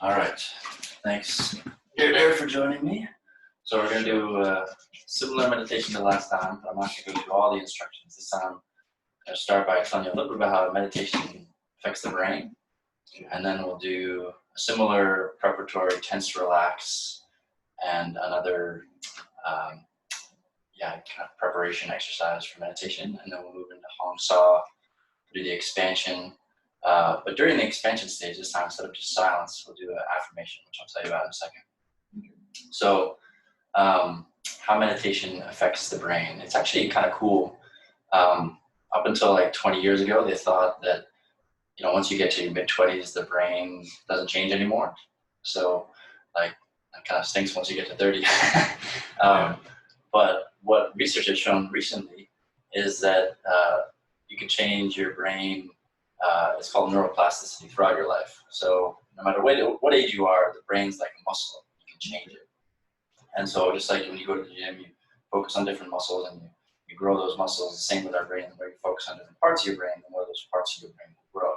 All right. Thanks, dear, for joining me. So we're going to do a similar meditation to last time, but I'm not going to go through all the instructions. This time, I'm going to start by telling you a little bit about how meditation affects the brain, and then we'll do a similar preparatory tense relax and another kind of preparation exercise for meditation, and then we'll move into Hong Sau, do the expansion. But during the expansion stage this time, instead of just silence, we'll do an affirmation, which I'll tell you about in a second. So how meditation affects the brain. It's actually kind of cool. Up until like 20 years ago, they thought that, once you get to your mid-20s, the brain doesn't change anymore. So like that kind of stinks once you get to 30. But what research has shown recently is that you can change your brain. It's called neuroplasticity throughout your life. So no matter what age you are, the brain's like a muscle. You can change it. And so just like when you go to the gym, you focus on different muscles and you grow those muscles. The same with our brain. The more you focus on different parts of your brain, the more those parts of your brain will grow.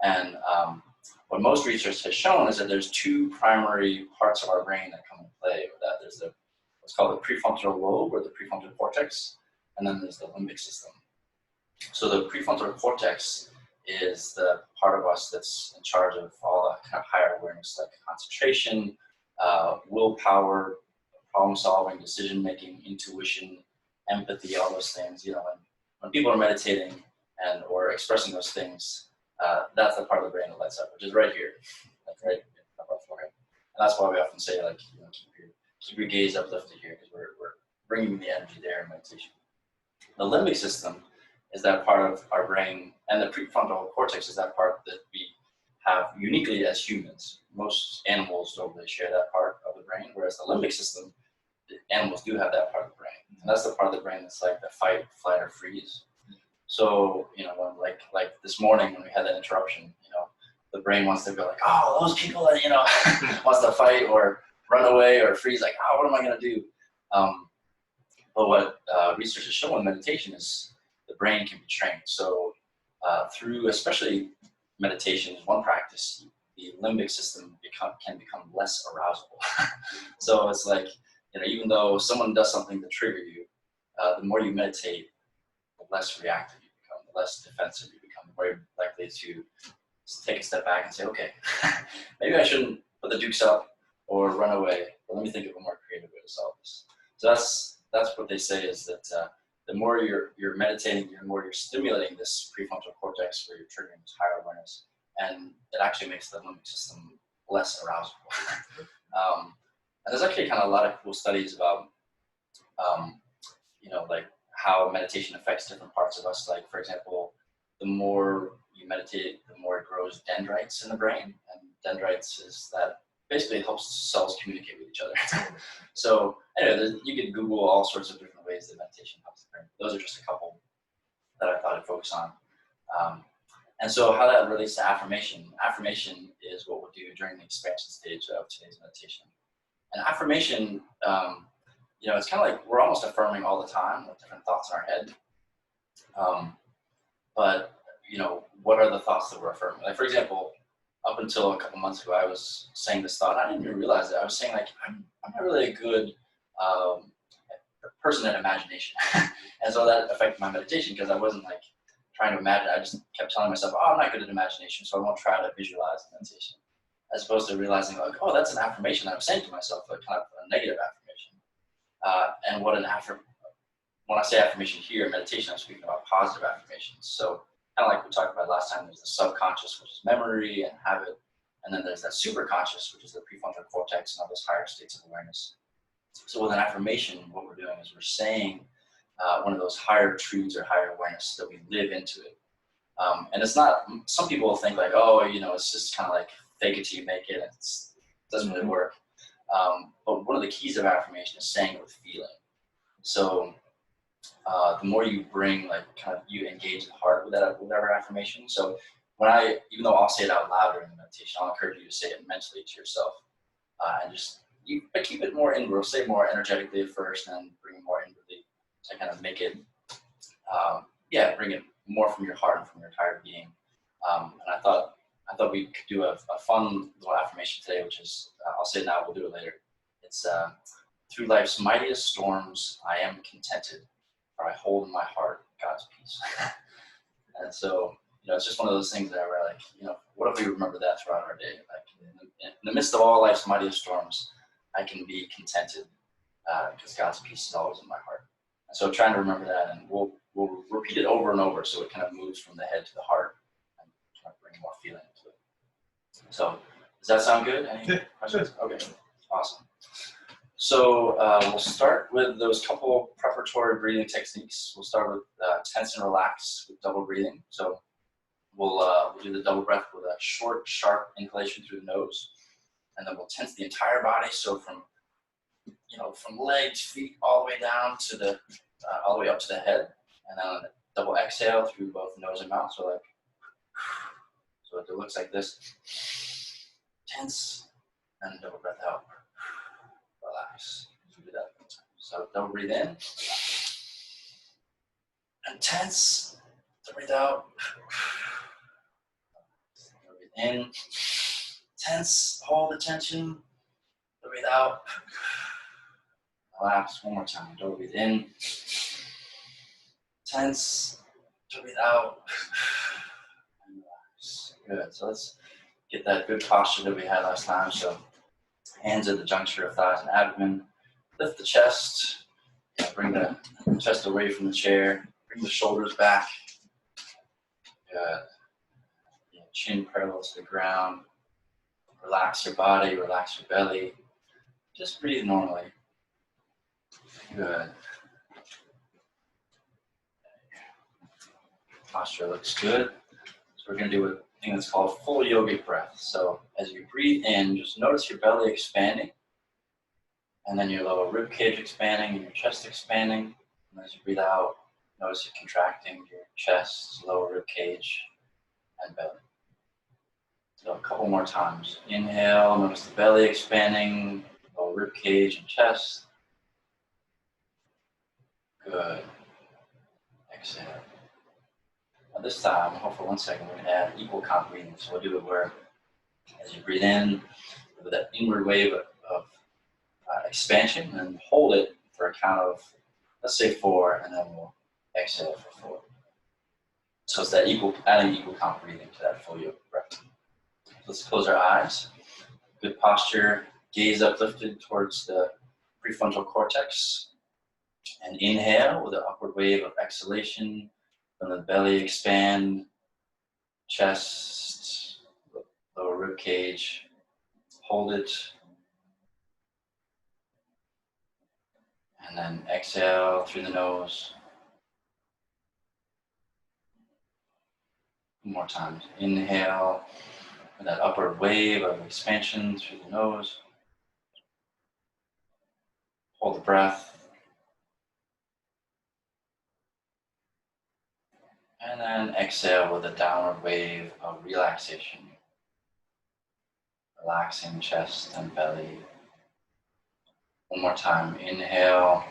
And what most research has shown is that there's two primary parts of our brain that come into play with that. There's what's called the prefrontal lobe, or the prefrontal cortex, and then there's the limbic system. So the prefrontal cortex is the part of us that's in charge of all the kind of higher awareness, like concentration, willpower, problem solving, decision making, intuition, empathy, all those things. When people are meditating or expressing those things, that's the part of the brain that lights up, which is right here, like right above our forehead. And that's why we often say, like, keep your gaze uplifted here, because we're bringing the energy there in meditation. The limbic system is that part of our brain, and the prefrontal cortex is that part that we have uniquely as humans. Most animals don't really share that part of the brain, whereas the limbic system, the animals do have that part of the brain. And that's the part of the brain that's like the fight, flight, or freeze. So, when like this morning when we had that interruption, the brain wants to go like, oh, those people that, wants to fight or run away or freeze, like, oh, what am I going to do? But what research has shown in meditation is the brain can be trained. So through especially meditation is one practice, the limbic system can become less arousable. So it's like, even though someone does something to trigger you, the more you meditate, the less reactive you become, the less defensive you become, the more you're likely to take a step back and say, okay, maybe I shouldn't put the dukes up or run away, but let me think of a more creative way to solve this. So that's what they say, is that the more you're meditating, the more you're stimulating this prefrontal cortex, where you're triggering this higher awareness, and it actually makes the limbic system less arousable. And there's actually kind of a lot of cool studies about, like how meditation affects different parts of us. Like, for example, the more you meditate, the more it grows dendrites in the brain, and dendrites is that basically it helps cells communicate with each other. So anyway, you can Google all sorts of different ways that meditation helps the brain. Those are just a couple that I thought I'd focus on. And so how that relates to affirmation. Affirmation is what we'll do during the expansion stage of today's meditation. And affirmation, it's kind of like we're almost affirming all the time with different thoughts in our head. But, what are the thoughts that we're affirming? Like, for example, up until a couple months ago, I was saying this thought. I didn't even realize it. I was saying, like, I'm not really a good person at imagination. And so that affected my meditation, because I wasn't like trying to imagine. I just kept telling myself, oh, I'm not good at imagination, so I won't try to visualize meditation. As opposed to realizing, like, oh, that's an affirmation that I'm saying to myself, like kind of a negative affirmation. And when I say affirmation here in meditation, I'm speaking about positive affirmations. So kind of like we talked about last time, there's the subconscious, which is memory and habit. And then there's that superconscious, which is the prefrontal cortex and all those higher states of awareness. So with an affirmation, what we're doing is we're saying one of those higher truths or higher awareness that we live into it. And it's not, some people will think like, oh, it's just kind of like fake it till you make it. It doesn't really work. But one of the keys of affirmation is saying it with feeling. So the more you bring, like, kind of you engage the heart with whatever affirmation. So even though I'll say it out loud during the meditation, I'll encourage you to say it mentally to yourself, and just keep it more inward. Say it more energetically at first, and then bring it more inwardly to kind of make it, bring it more from your heart and from your entire being. And I thought thought we could do a fun little affirmation today, which is, I'll say it now, we'll do it later. It's, through life's mightiest storms, I am contented, for I hold in my heart God's peace. And so, it's just one of those things that we're like, what if we remember that throughout our day? Like in the midst of all life's mightiest storms, I can be contented because God's peace is always in my heart. And so trying to remember that, and we'll repeat it over and over so it kind of moves from the head to the heart and kind of bring more feeling to it. So does that sound good? Any questions? Okay, awesome. So we'll start with those couple preparatory breathing techniques. We'll start with tense and relax with double breathing. So we'll do the double breath with a short, sharp inhalation through the nose, and then we'll tense the entire body. So from legs, feet, all the way down to the all the way up to the head, and then double exhale through both nose and mouth. So it looks like this: tense, and double breath out. Relax. Do that. So double breathe in and tense. Breathe out. Breathe in. Tense. Hold the tension. Breathe out. Relax. One more time. Double breathe in. Tense. Breathe out. And relax. Good. So let's get that good posture that we had last time. So hands at the juncture of thighs and abdomen. Lift the chest. Bring the chest away from the chair. Bring the shoulders back. Good. Chin parallel to the ground. Relax your body. Relax your belly. Just breathe normally. Good. Posture looks good. So we're going to do a thing that's called full yogic breath. So as you breathe in, just notice your belly expanding. And then your lower rib cage expanding and your chest expanding. And as you breathe out, notice it contracting your chest, lower rib cage, and belly. So a couple more times. Inhale, notice the belly expanding, lower rib cage and chest. Good. Exhale. Now this time, hold for 1 second, we're going to add equal count breathing. So we'll do it where as you breathe in, with that inward wave of expansion, and hold it for a count of, let's say 4, and then we'll exhale for 4. So it's that adding equal count breathing to that full yoga breath. Let's close our eyes. Good posture, gaze uplifted towards the prefrontal cortex. And inhale with an upward wave of exhalation. From the belly expand, chest, lower rib cage. Hold it. And then exhale through the nose. One more time. Inhale with that upward wave of expansion through the nose. Hold the breath. And then exhale with a downward wave of relaxation. Relaxing chest and belly. One more time. Inhale.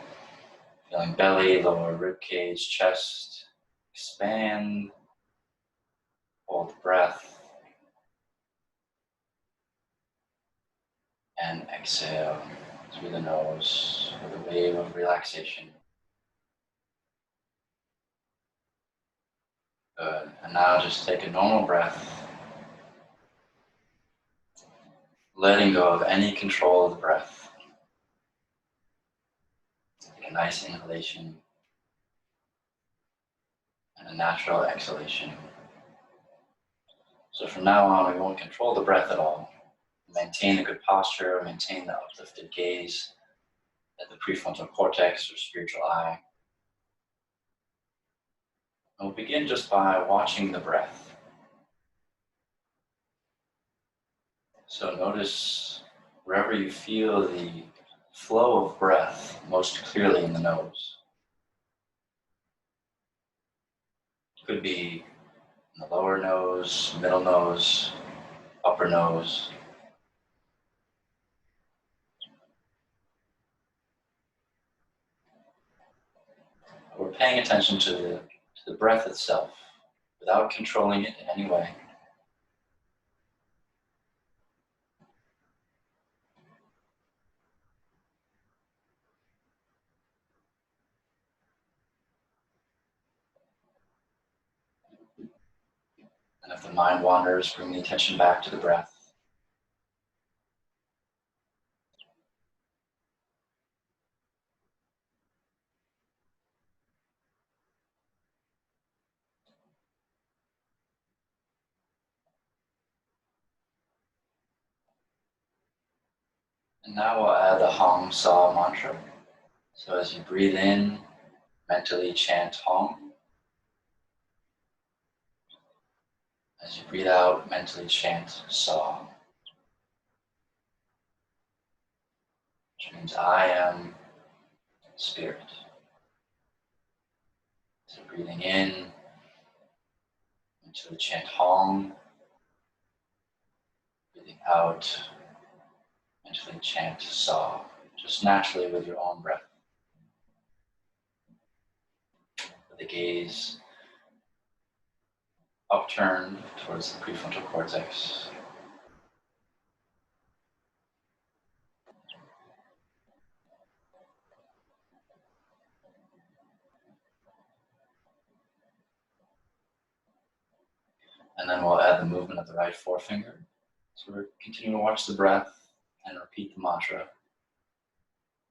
Feeling belly, lower rib cage, chest. Expand. Hold the breath. And exhale through the nose with a wave of relaxation. Good. And now just take a normal breath. Letting go of any control of the breath. Take a nice inhalation and a natural exhalation. So from now on, we won't control the breath at all. Maintain a good posture, maintain the uplifted gaze at the prefrontal cortex or spiritual eye. And we'll begin just by watching the breath. So notice wherever you feel the flow of breath most clearly in the nose. It could be in the lower nose, middle nose, upper nose. We're paying attention to the breath itself without controlling it in any way. And if the mind wanders, bring the attention back to the breath. And now we'll add the Hong Sau mantra. So as you breathe in, mentally chant Hong. As you breathe out, mentally chant Sau. Which means I am spirit. So breathing in, mentally chant Hong. Breathing out, mentally chant Sau. Just naturally with your own breath. With the gaze upturned towards the prefrontal cortex. And then we'll add the movement of the right forefinger. So we're continuing to watch the breath and repeat the mantra.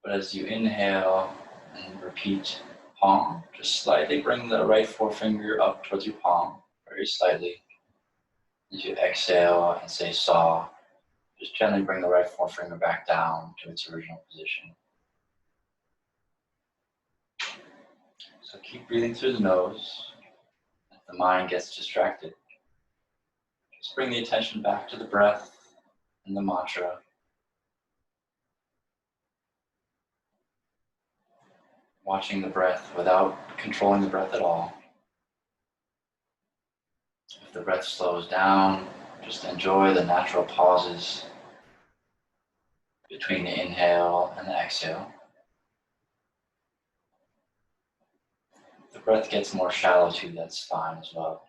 But as you inhale and repeat Hong, just slightly bring the right forefinger up towards your palm, very slightly. As you exhale and say Sau, just gently bring the right forefinger back down to its original position. So keep breathing through the nose. If the mind gets distracted, just bring the attention back to the breath and the mantra. Watching the breath without controlling the breath at all. If the breath slows down, just enjoy the natural pauses between the inhale and the exhale. If the breath gets more shallow too, that's fine as well.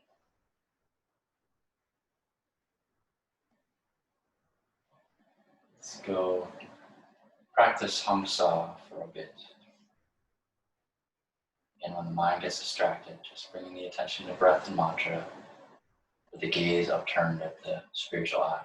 Let's go practice Hong Sau for a bit. And when the mind gets distracted, just bringing the attention to breath and mantra with the gaze upturned at the spiritual eye.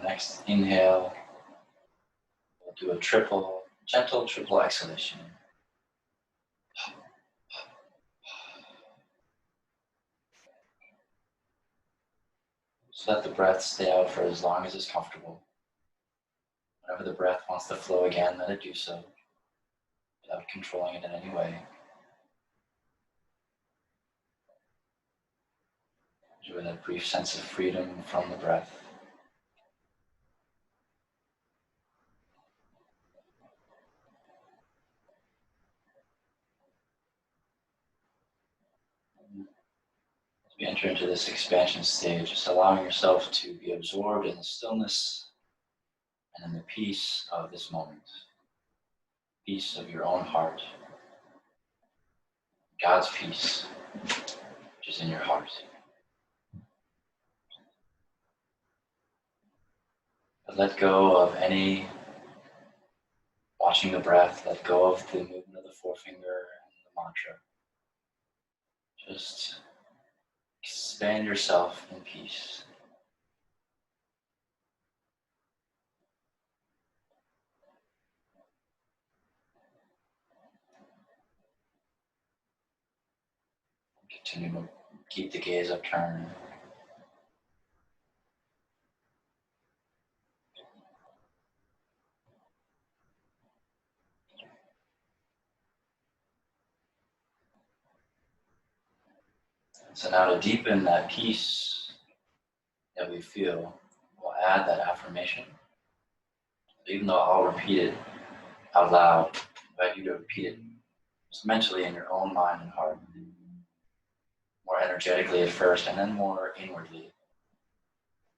Next inhale, we'll do a gentle triple exhalation. So let the breath stay out for as long as is comfortable. Whenever the breath wants to flow again, let it do so, without controlling it in any way. Enjoy that brief sense of freedom from the breath. As we enter into this expansion stage, just allowing yourself to be absorbed in the stillness and in the peace of this moment. Peace of your own heart. God's peace, which is in your heart. But let go of any watching the breath, let go of the movement of the forefinger and the mantra. Just expand yourself in peace. Continue to keep the gaze upturned. So now to deepen that peace that we feel, we'll add that affirmation. Even though I'll repeat it out loud, I invite you to repeat it just mentally in your own mind and heart. More energetically at first, and then more inwardly.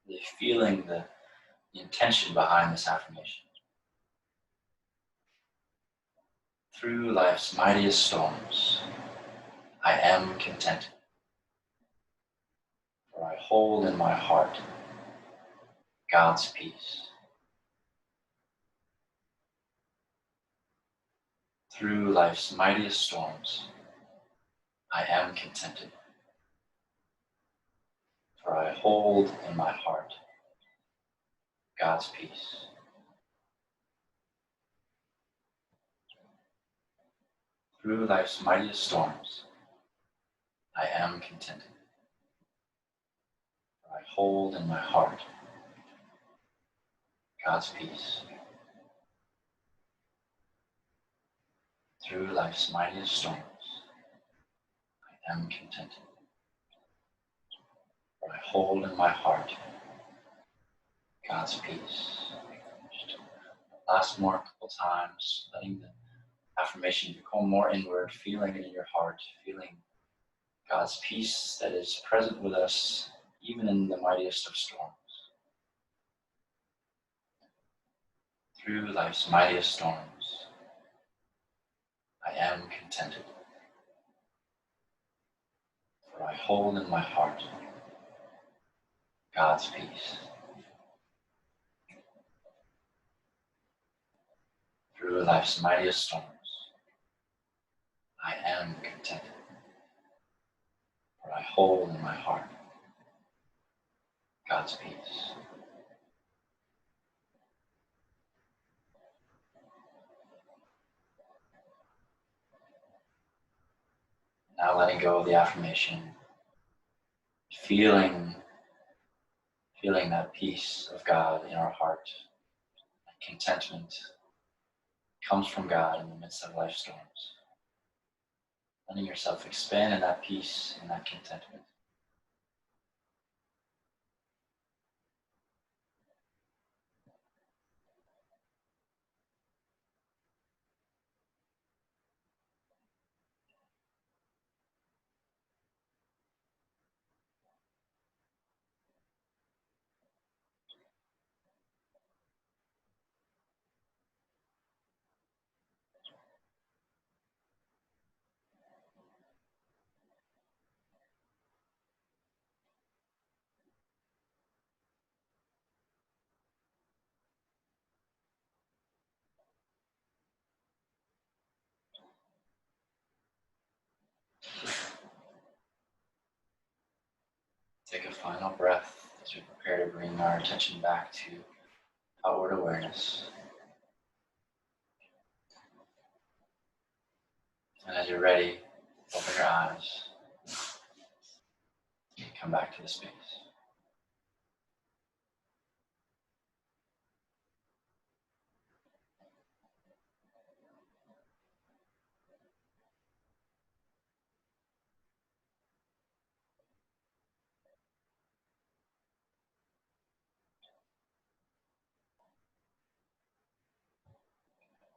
Really feeling the intention behind this affirmation. Through life's mightiest storms, I am content. For I hold in my heart God's peace. Through life's mightiest storms, I am contented. For I hold in my heart God's peace. Through life's mightiest storms, I am contented. For I hold in my heart God's peace. Through life's mightiest storms, I am contented. For I hold in my heart God's peace. Just last more couple times, letting the affirmation become more inward, feeling it in your heart, feeling God's peace that is present with us even in the mightiest of storms. Through life's mightiest storms, I am contented. For I hold in my heart God's peace. Through life's mightiest storms, I am contented. For I hold in my heart God's peace. Now letting go of the affirmation, feeling that peace of God in our heart, that contentment comes from God in the midst of life storms. Letting yourself expand in that peace and that contentment. Take a final breath as we prepare to bring our attention back to outward awareness. And as you're ready, open your eyes and come back to the space.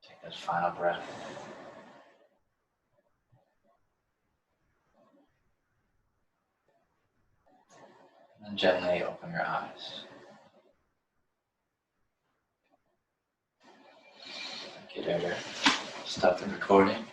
Take that final breath. And then gently open your eyes. Thank you, Deirdre. Stop the recording.